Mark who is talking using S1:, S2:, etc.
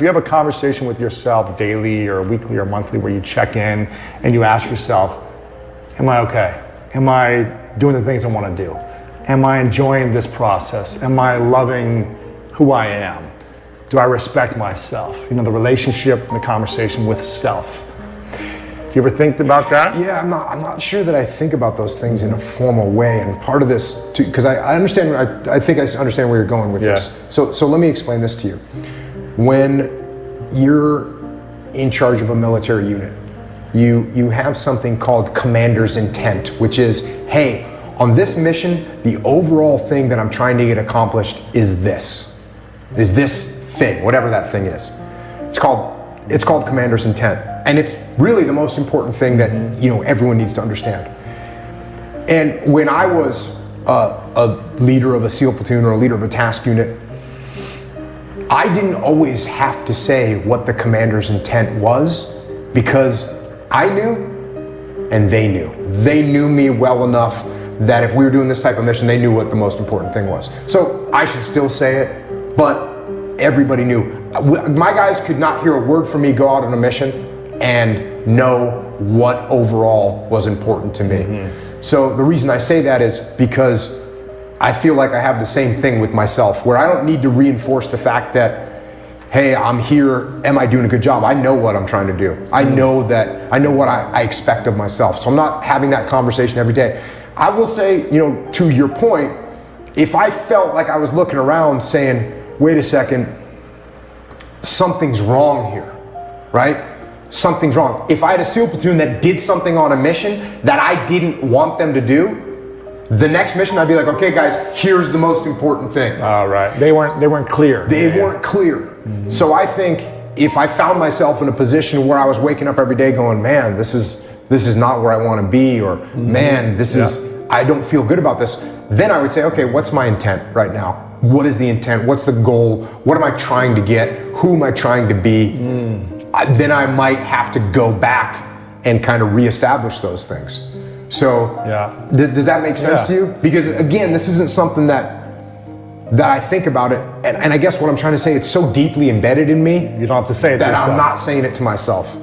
S1: You have a conversation with yourself daily or weekly or monthly where you check in and you ask yourself, am I okay? Am I doing the things I want to do? Am I enjoying this process? Am I loving who I am? Do I respect myself? The relationship and the conversation with self. Do you ever think about that?
S2: Yeah, I'm not sure that I think about those things in a formal way. And part of this, because I understand, I think I understand where you're going with this. So let me explain this to you. When you're in charge of a military unit, you have something called commander's intent, which is, hey, on this mission, the overall thing that I'm trying to get accomplished is this thing, whatever that thing is. It's called commander's intent. And it's really the most important thing that everyone needs to understand. And when I was a leader of a SEAL platoon or a leader of a task unit, I didn't always have to say what the commander's intent was, because I knew and they knew. They knew me well enough that if we were doing this type of mission, they knew what the most important thing was. So I should still say it, but everybody knew. My guys could not hear a word from me go out on a mission and know what overall was important to me. So the reason I say that is because I feel like I have the same thing with myself, where I don't need to reinforce the fact that, hey, I'm here, am I doing a good job? I know what I'm trying to do. I know what I expect of myself. So I'm not having that conversation every day. I will say, to your point, if I felt like I was looking around saying, wait a second, something's wrong here, right? Something's wrong. If I had a SEAL platoon that did something on a mission that I didn't want them to do, the next mission I'd be like, okay guys, here's the most important thing.
S1: All right. They weren't clear.
S2: They weren't clear. So I think if I found myself in a position where I was waking up every day going, man, this is not where I want to be, or man, I don't feel good about this, then I would say, okay, what's my intent right now? What is the intent? What's the goal? What am I trying to get? Who am I trying to be? Then I might have to go back and kind of reestablish those things. So does that make sense to you? Because again, this isn't something that I think about it. And I guess what I'm trying to say, it's so deeply embedded in me.
S1: You don't have to say it to
S2: that
S1: yourself.
S2: I'm not saying it to myself.